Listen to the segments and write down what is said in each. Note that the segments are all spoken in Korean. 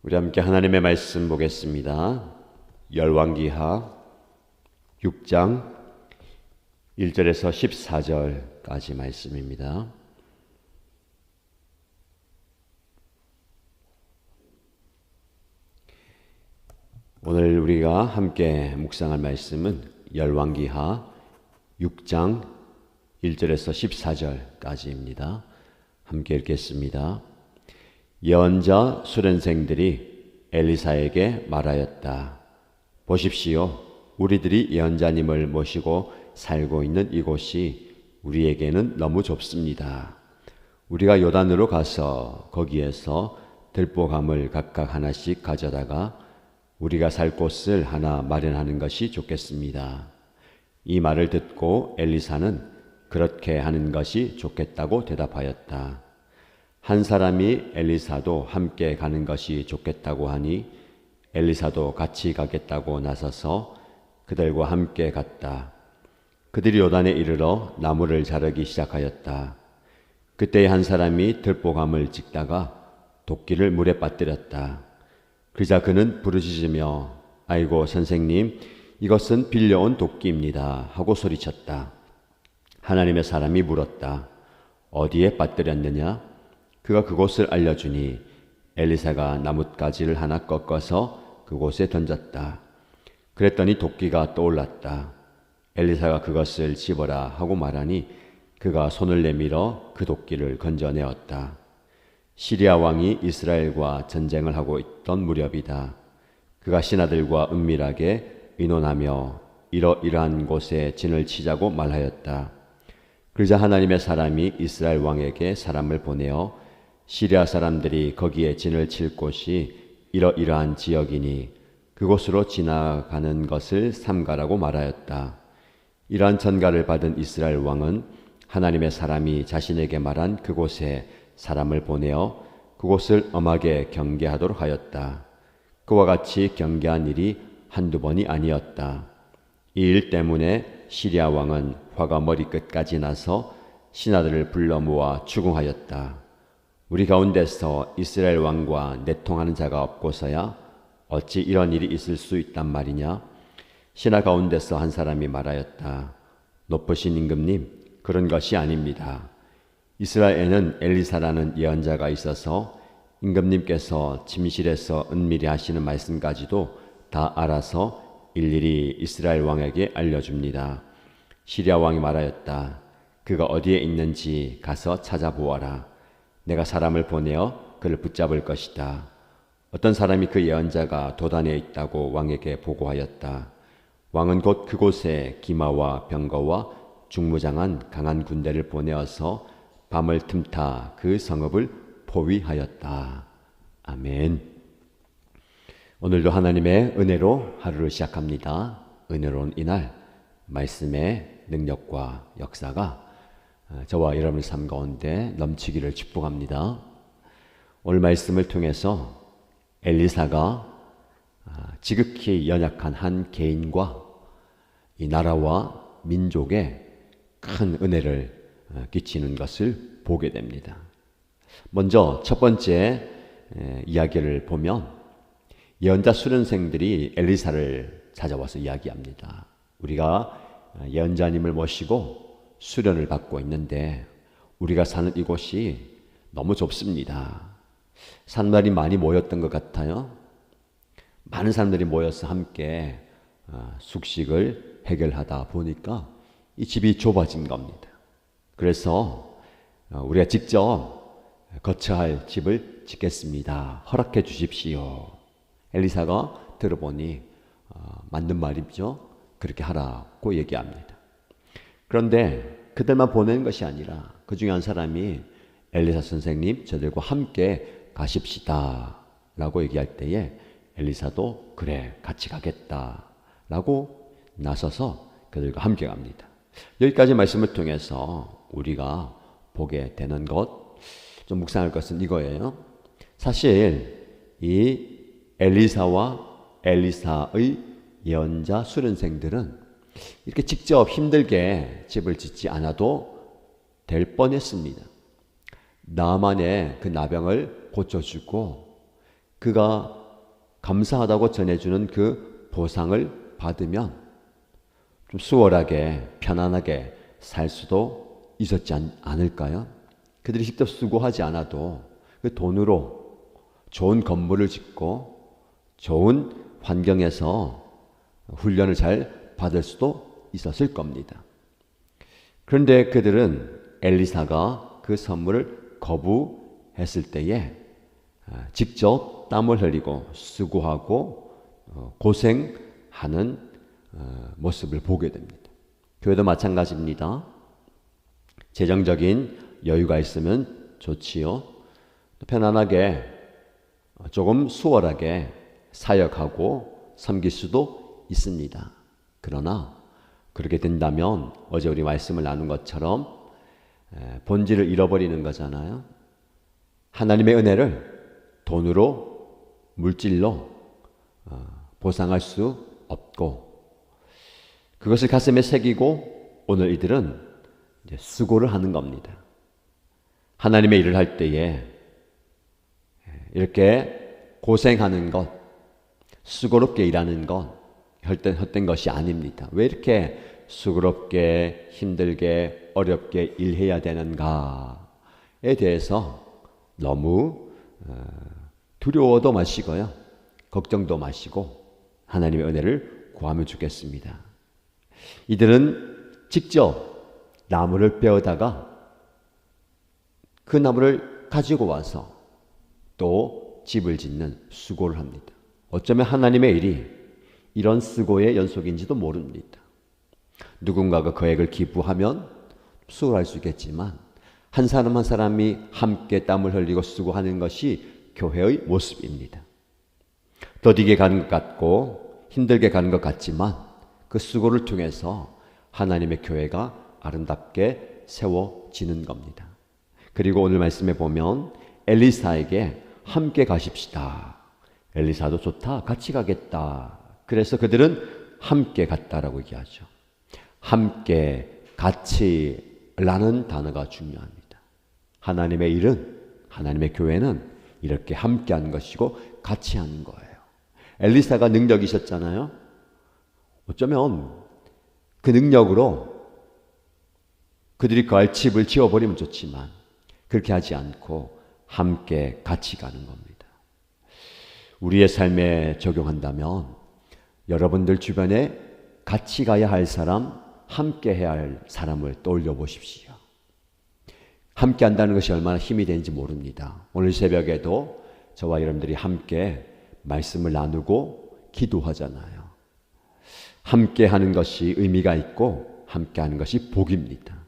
우리 함께 하나님의 말씀 보겠습니다. 열왕기하 6장 1절에서 14절까지 말씀입니다. 오늘 우리가 함께 묵상할 말씀은 열왕기하 6장 1절에서 14절까지입니다. 함께 읽겠습니다. 예언자 수련생들이 엘리사에게 말하였다. 보십시오. 우리들이 예언자님을 모시고 살고 있는 이곳이 우리에게는 너무 좁습니다. 우리가 요단으로 가서 거기에서 들보감을 각각 하나씩 가져다가 우리가 살 곳을 하나 마련하는 것이 좋겠습니다. 이 말을 듣고 엘리사는 그렇게 하는 것이 좋겠다고 대답하였다. 한 사람이 엘리사도 함께 가는 것이 좋겠다고 하니 엘리사도 같이 가겠다고 나서서 그들과 함께 갔다. 그들이 요단에 이르러 나무를 자르기 시작하였다. 그때 한 사람이 들보감을 찍다가 도끼를 물에 빠뜨렸다. 그러자 그는 부르짖으며 아이고 선생님, 이것은 빌려온 도끼입니다 하고 소리쳤다. 하나님의 사람이 물었다. 어디에 빠뜨렸느냐? 그가 그곳을 알려주니 엘리사가 나뭇가지를 하나 꺾어서 그곳에 던졌다. 그랬더니 도끼가 떠올랐다. 엘리사가 그것을 집어라 하고 말하니 그가 손을 내밀어 그 도끼를 건져내었다. 시리아 왕이 이스라엘과 전쟁을 하고 있던 무렵이다. 그가 신하들과 은밀하게 의논하며 이러이러한 곳에 진을 치자고 말하였다. 그러자 하나님의 사람이 이스라엘 왕에게 사람을 보내어 시리아 사람들이 거기에 진을 칠 곳이 이러이러한 지역이니 그곳으로 지나가는 것을 삼가라고 말하였다. 이러한 전가를 받은 이스라엘 왕은 하나님의 사람이 자신에게 말한 그곳에 사람을 보내어 그곳을 엄하게 경계하도록 하였다. 그와 같이 경계한 일이 한두 번이 아니었다. 이 일 때문에 시리아 왕은 화가 머리끝까지 나서 신하들을 불러 모아 추궁하였다. 우리 가운데서 이스라엘 왕과 내통하는 자가 없고서야 어찌 이런 일이 있을 수 있단 말이냐? 신하 가운데서 한 사람이 말하였다. 높으신 임금님, 그런 것이 아닙니다. 이스라엘에는 엘리사라는 예언자가 있어서 임금님께서 침실에서 은밀히 하시는 말씀까지도 다 알아서 일일이 이스라엘 왕에게 알려줍니다. 시리아 왕이 말하였다. 그가 어디에 있는지 가서 찾아보아라. 내가 사람을 보내어 그를 붙잡을 것이다. 어떤 사람이 그 예언자가 도단에 있다고 왕에게 보고하였다. 왕은 곧 그곳에 기마와 병거와 중무장한 강한 군대를 보내어서 밤을 틈타 그 성읍을 포위하였다. 아멘. 오늘도 하나님의 은혜로 하루를 시작합니다. 은혜로운 이날 말씀의 능력과 역사가 저와 여러분의 삶 가운데 넘치기를 축복합니다. 오늘 말씀을 통해서 엘리사가 지극히 연약한 한 개인과 이 나라와 민족에 큰 은혜를 끼치는 것을 보게 됩니다. 먼저 첫 번째 이야기를 보면 예언자 수련생들이 엘리사를 찾아와서 이야기합니다. 우리가 예언자님을 모시고 수련을 받고 있는데 우리가 사는 이곳이 너무 좁습니다. 사람들이 많이 모였던 것 같아요. 많은 사람들이 모여서 함께 숙식을 해결하다 보니까 이 집이 좁아진 겁니다. 그래서 우리가 직접 거처할 집을 짓겠습니다. 허락해 주십시오. 엘리사가 들어보니 맞는 말이죠. 그렇게 하라고 얘기합니다. 그런데 그들만 보내는 것이 아니라 그 중에 한 사람이 엘리사 선생님, 저들과 함께 가십시다 라고 얘기할 때에 엘리사도 그래, 같이 가겠다 라고 나서서 그들과 함께 갑니다. 여기까지 말씀을 통해서 우리가 보게 되는 것, 좀 묵상할 것은 이거예요. 사실 이 엘리사와 엘리사의 예언자 수련생들은 이렇게 직접 힘들게 집을 짓지 않아도 될 뻔했습니다. 나만의 그 나병을 고쳐주고 그가 감사하다고 전해주는 그 보상을 받으면 좀 수월하게 편안하게 살 수도 있었지 않을까요? 그들이 직접 수고하지 않아도 그 돈으로 좋은 건물을 짓고 좋은 환경에서 훈련을 잘 받을 수도 있었을 겁니다. 그런데 그들은 엘리사가 그 선물을 거부했을 때에 직접 땀을 흘리고 수고하고 고생하는 모습을 보게 됩니다. 교회도 마찬가지입니다. 재정적인 여유가 있으면 좋지요. 편안하게 조금 수월하게 사역하고 섬길 수도 있습니다. 그러나 그렇게 된다면 어제 우리 말씀을 나눈 것처럼 본질을 잃어버리는 거잖아요. 하나님의 은혜를 돈으로 물질로 보상할 수 없고 그것을 가슴에 새기고 오늘 이들은 이제 수고를 하는 겁니다. 하나님의 일을 할 때에 이렇게 고생하는 것, 수고롭게 일하는 것 헛된 것이 아닙니다. 왜 이렇게 수고롭게 힘들게 어렵게 일해야 되는가에 대해서 너무 두려워도 마시고요. 걱정도 마시고 하나님의 은혜를 구하면 좋겠습니다. 이들은 직접 나무를 베어다가 그 나무를 가지고 와서 또 집을 짓는 수고를 합니다. 어쩌면 하나님의 일이 이런 수고의 연속인지도 모릅니다. 누군가가 거액을 기부하면 수고할 수 있겠지만 한 사람 한 사람이 함께 땀을 흘리고 수고하는 것이 교회의 모습입니다. 더디게 가는 것 같고 힘들게 가는 것 같지만 그 수고를 통해서 하나님의 교회가 아름답게 세워지는 겁니다. 그리고 오늘 말씀에 보면 엘리사에게 함께 가십시다. 엘리사도 좋다. 같이 가겠다. 그래서 그들은 함께 갔다라고 얘기하죠. 함께, 같이라는 단어가 중요합니다. 하나님의 일은, 하나님의 교회는 이렇게 함께 하는 것이고 같이 하는 거예요. 엘리사가 능력이 있었잖아요. 어쩌면 그 능력으로 그들이 거할 집을 지어버리면 좋지만 그렇게 하지 않고 함께 같이 가는 겁니다. 우리의 삶에 적용한다면 여러분들 주변에 같이 가야 할 사람, 함께 해야 할 사람을 떠올려 보십시오. 함께 한다는 것이 얼마나 힘이 되는지 모릅니다. 오늘 새벽에도 저와 여러분들이 함께 말씀을 나누고 기도하잖아요. 함께 하는 것이 의미가 있고 함께 하는 것이 복입니다.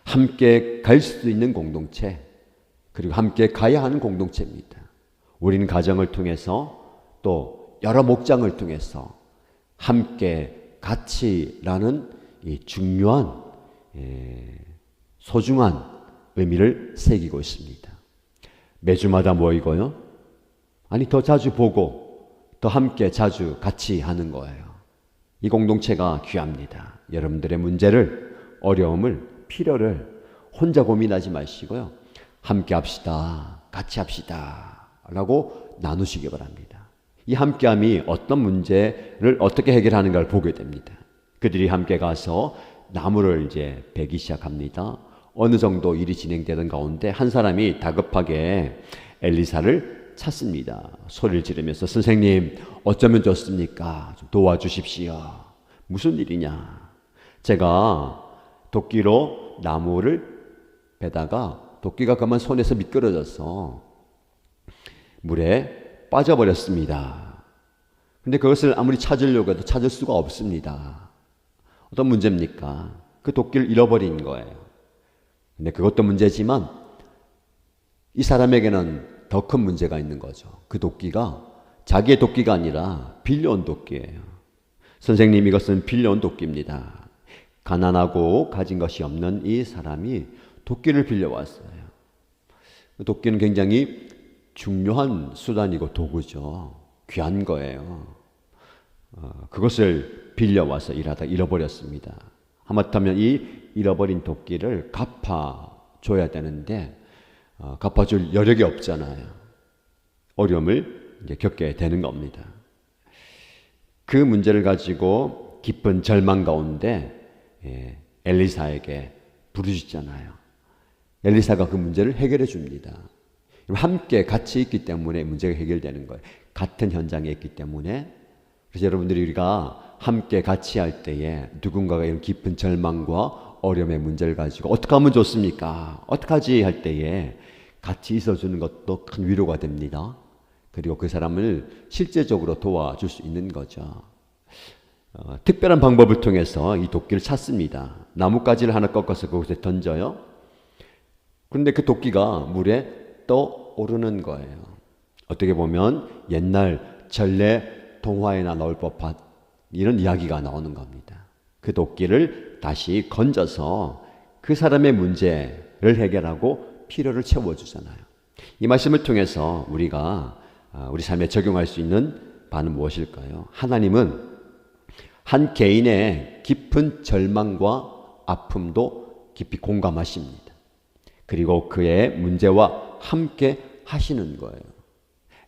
함께 갈 수 있는 공동체, 그리고 함께 가야 하는 공동체입니다. 우리는 가정을 통해서 또 여러 목장을 통해서 함께 같이라는 이 중요한 소중한 의미를 새기고 있습니다. 매주마다 모이고요. 아니 더 자주 보고 더 함께 자주 같이 하는 거예요. 이 공동체가 귀합니다. 여러분들의 문제를, 어려움을, 필요를 혼자 고민하지 마시고요. 함께 합시다. 같이 합시다. 라고 나누시기 바랍니다. 이 함께함이 어떤 문제를 어떻게 해결하는가를 보게 됩니다. 그들이 함께 가서 나무를 이제 베기 시작합니다. 어느 정도 일이 진행되던 가운데 한 사람이 다급하게 엘리사를 찾습니다. 소리를 지르면서 선생님 어쩌면 좋습니까? 좀 도와주십시오. 무슨 일이냐? 제가 도끼로 나무를 베다가 도끼가 그만 손에서 미끄러져서 물에 빠져버렸습니다. 근데 그것을 아무리 찾으려고 해도 찾을 수가 없습니다. 어떤 문제입니까? 그 도끼를 잃어버린 거예요. 근데 그것도 문제지만 이 사람에게는 더 큰 문제가 있는 거죠. 그 도끼가 자기의 도끼가 아니라 빌려온 도끼예요. 선생님 이것은 빌려온 도끼입니다. 가난하고 가진 것이 없는 이 사람이 도끼를 빌려왔어요. 그 도끼는 굉장히 중요한 수단이고 도구죠. 귀한 거예요. 그것을 빌려와서 일하다 잃어버렸습니다. 하마터면 이 잃어버린 도끼를 갚아줘야 되는데 갚아줄 여력이 없잖아요. 어려움을 이제 겪게 되는 겁니다. 그 문제를 가지고 깊은 절망 가운데 엘리사에게 부르짖잖아요. 엘리사가 그 문제를 해결해 줍니다. 함께 같이 있기 때문에 문제가 해결되는 거예요. 같은 현장에 있기 때문에. 그래서 여러분들이 우리가 함께 같이 할 때에 누군가가 이런 깊은 절망과 어려움의 문제를 가지고 어떻게 하면 좋습니까? 어떡하지 할 때에 같이 있어주는 것도 큰 위로가 됩니다. 그리고 그 사람을 실제적으로 도와줄 수 있는 거죠. 특별한 방법을 통해서 이 도끼를 찾습니다. 나뭇가지를 하나 꺾어서 그곳에 던져요. 그런데 그 도끼가 물에 떠오르는 거예요. 어떻게 보면 옛날 전래 동화에나 나올 법한 이런 이야기가 나오는 겁니다. 그 도끼를 다시 건져서 그 사람의 문제를 해결하고 필요를 채워주잖아요. 이 말씀을 통해서 우리가 우리 삶에 적용할 수 있는 바는 무엇일까요? 하나님은 한 개인의 깊은 절망과 아픔도 깊이 공감하십니다. 그리고 그의 문제와 함께 하시는 거예요.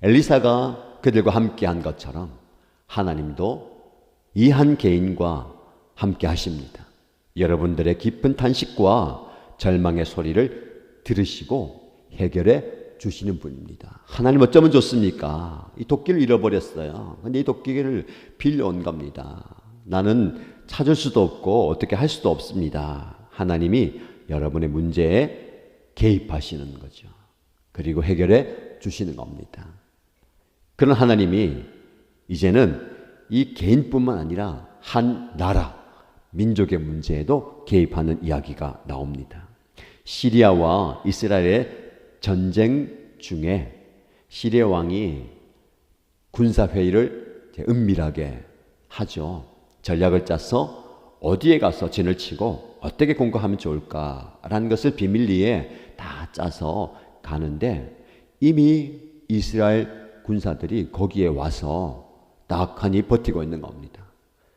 엘리사가 그들과 함께 한 것처럼 하나님도 이 한 개인과 함께 하십니다. 여러분들의 깊은 탄식과 절망의 소리를 들으시고 해결해 주시는 분입니다. 하나님 어쩌면 좋습니까? 이 도끼를 잃어버렸어요. 근데 이 도끼를 빌려온 겁니다. 나는 찾을 수도 없고 어떻게 할 수도 없습니다. 하나님이 여러분의 문제에 개입하시는 거죠. 그리고 해결해 주시는 겁니다. 그런 하나님이 이제는 이 개인뿐만 아니라 한 나라, 민족의 문제에도 개입하는 이야기가 나옵니다. 시리아와 이스라엘의 전쟁 중에 시리아 왕이 군사회의를 은밀하게 하죠. 전략을 짜서 어디에 가서 진을 치고 어떻게 공격하면 좋을까라는 것을 비밀리에 다 짜서 가는데 이미 이스라엘 군사들이 거기에 와서 딱하니 버티고 있는 겁니다.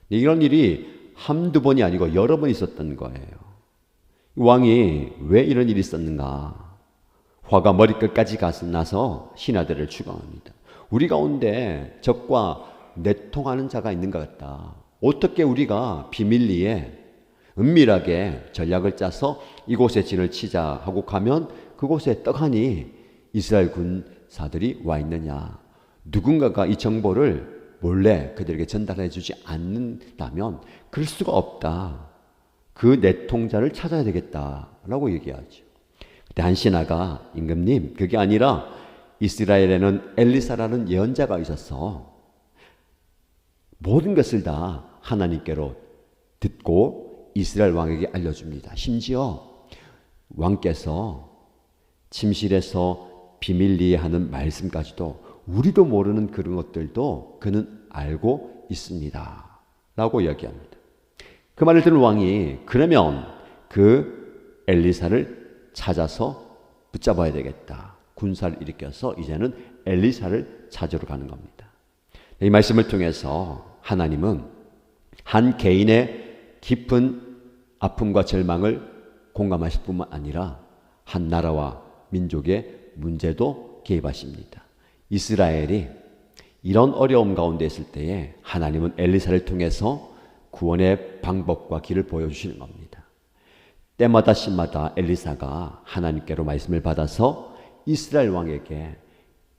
이런 일이 한두 번이 아니고 여러 번 있었던 거예요. 왕이 왜 이런 일이 있었는가? 화가 머리끝까지 나서 신하들을 추방합니다. 우리 가운데 적과 내통하는 자가 있는 것 같다. 어떻게 우리가 비밀리에 은밀하게 전략을 짜서 이곳에 진을 치자 하고 가면 그곳에 떡하니 이스라엘 군사들이 와 있느냐. 누군가가 이 정보를 몰래 그들에게 전달해 주지 않는다면 그럴 수가 없다. 그 내통자를 찾아야 되겠다라고 얘기하죠. 그때 한 신하가 임금님 그게 아니라 이스라엘에는 엘리사라는 예언자가 있어서 모든 것을 다 하나님께로 듣고 이스라엘 왕에게 알려줍니다. 심지어 왕께서 침실에서 비밀리에 하는 말씀까지도 우리도 모르는 그런 것들도 그는 알고 있습니다. 라고 이야기합니다. 그 말을 들은 왕이 그러면 그 엘리사를 찾아서 붙잡아야 되겠다. 군사를 일으켜서 이제는 엘리사를 찾으러 가는 겁니다. 이 말씀을 통해서 하나님은 한 개인의 깊은 아픔과 절망을 공감하실 뿐만 아니라 한 나라와 민족의 문제도 개입하십니다. 이스라엘이 이런 어려움 가운데 있을 때에 하나님은 엘리사를 통해서 구원의 방법과 길을 보여주시는 겁니다. 때마다 시마다 엘리사가 하나님께로 말씀을 받아서 이스라엘 왕에게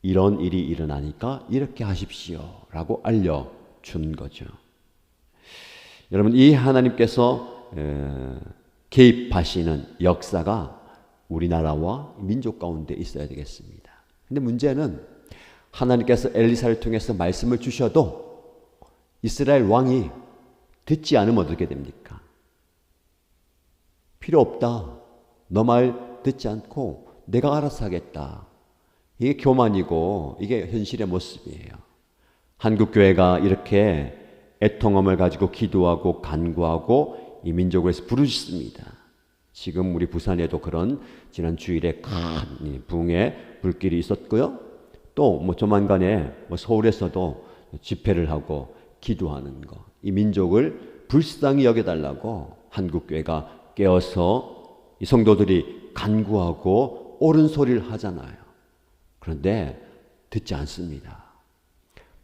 이런 일이 일어나니까 이렇게 하십시오 라고 알려준 거죠. 여러분 이 하나님께서 개입하시는 역사가 우리나라와 민족 가운데 있어야 되겠습니다. 근데 문제는 하나님께서 엘리사를 통해서 말씀을 주셔도 이스라엘 왕이 듣지 않으면 어떻게 됩니까? 필요 없다. 너 말 듣지 않고 내가 알아서 하겠다. 이게 교만이고 이게 현실의 모습이에요. 한국교회가 이렇게 애통함을 가지고 기도하고 간구하고 이 민족을 위해서 부르짖습니다. 지금 우리 부산에도 그런 지난 주일에 큰 붕의 불길이 있었고요. 또 조만간에 서울에서도 집회를 하고 기도하는 거. 이 민족을 불쌍히 여겨달라고 한국교회가 깨어서 이 성도들이 간구하고 옳은 소리를 하잖아요. 그런데 듣지 않습니다.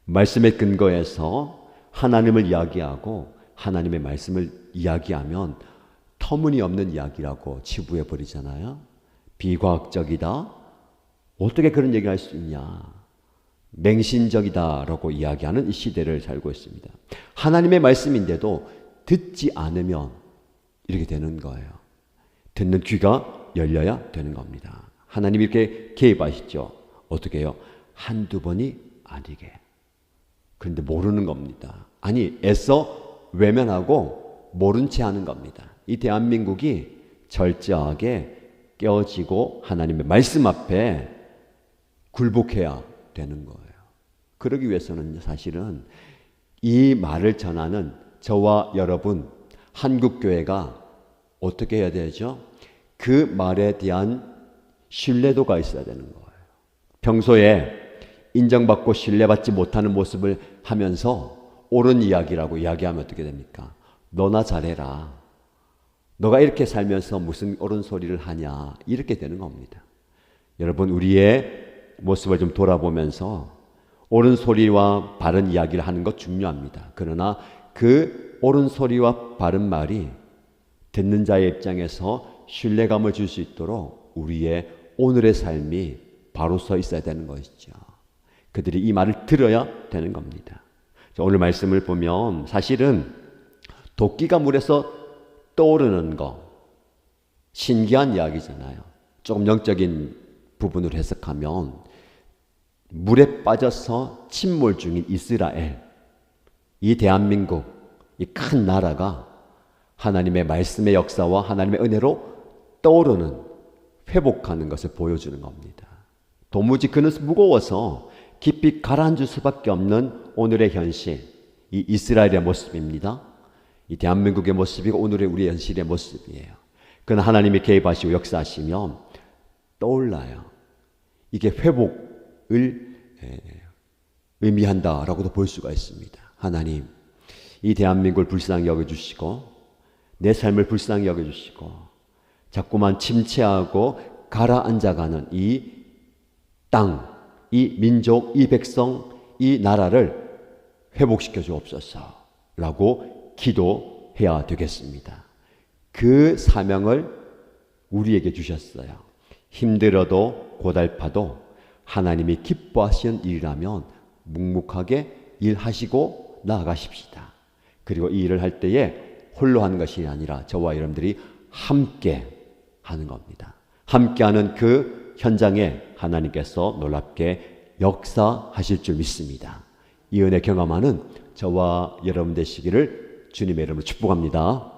말씀에 근거해서 하나님을 이야기하고 하나님의 말씀을 이야기하면 터무니없는 이야기라고 치부해 버리잖아요. 비과학적이다. 어떻게 그런 얘기를 할 수 있냐. 맹신적이다라고 이야기하는 이 시대를 살고 있습니다. 하나님의 말씀인데도 듣지 않으면 이렇게 되는 거예요. 듣는 귀가 열려야 되는 겁니다. 하나님이 이렇게 개입하시죠. 어떻게 해요? 한두 번이 아니게. 그런데 모르는 겁니다. 아니, 애써 외면하고 모른 채 하는 겁니다. 이 대한민국이 철저하게 깨어지고 하나님의 말씀 앞에 굴복해야 되는 거예요. 그러기 위해서는 사실은 이 말을 전하는 저와 여러분 한국교회가 어떻게 해야 되죠? 그 말에 대한 신뢰도가 있어야 되는 거예요. 평소에 인정받고 신뢰받지 못하는 모습을 하면서 옳은 이야기라고 이야기하면 어떻게 됩니까? 너나 잘해라. 너가 이렇게 살면서 무슨 옳은 소리를 하냐. 이렇게 되는 겁니다. 여러분, 우리의 모습을 좀 돌아보면서 옳은 소리와 바른 이야기를 하는 것 중요합니다. 그러나 그 옳은 소리와 바른 말이 듣는 자의 입장에서 신뢰감을 줄 수 있도록 우리의 오늘의 삶이 바로 서 있어야 되는 것이죠. 그들이 이 말을 들어야 되는 겁니다. 오늘 말씀을 보면 사실은 도끼가 물에서 떠오르는 거 신기한 이야기잖아요. 조금 영적인 부분으로 해석하면 물에 빠져서 침몰 중인 이스라엘, 이 대한민국, 이 큰 나라가 하나님의 말씀의 역사와 하나님의 은혜로 떠오르는, 회복하는 것을 보여주는 겁니다. 도무지 그는 무거워서 깊이 가라앉을 수밖에 없는 오늘의 현실, 이 이스라엘의 모습입니다. 이 대한민국의 모습이고 오늘의 우리 현실의 모습이에요. 그러나 하나님이 개입하시고 역사하시면 떠올라요. 이게 회복을 의미한다라고도 볼 수가 있습니다. 하나님, 이 대한민국을 불쌍히 여겨주시고 내 삶을 불쌍히 여겨주시고 자꾸만 침체하고 가라앉아가는 이 땅, 이 민족, 이 백성, 이 나라를 회복시켜 주옵소서라고 기도해야 되겠습니다. 그 사명을 우리에게 주셨어요. 힘들어도 고달파도 하나님이 기뻐하시는 일이라면 묵묵하게 일하시고 나아가십시다. 그리고 이 일을 할 때에 홀로 하는 것이 아니라 저와 여러분들이 함께 하는 겁니다. 함께하는 그 현장에 하나님께서 놀랍게 역사하실 줄 믿습니다. 이 은혜 경험하는 저와 여러분 되시기를 주님의 이름으로 축복합니다.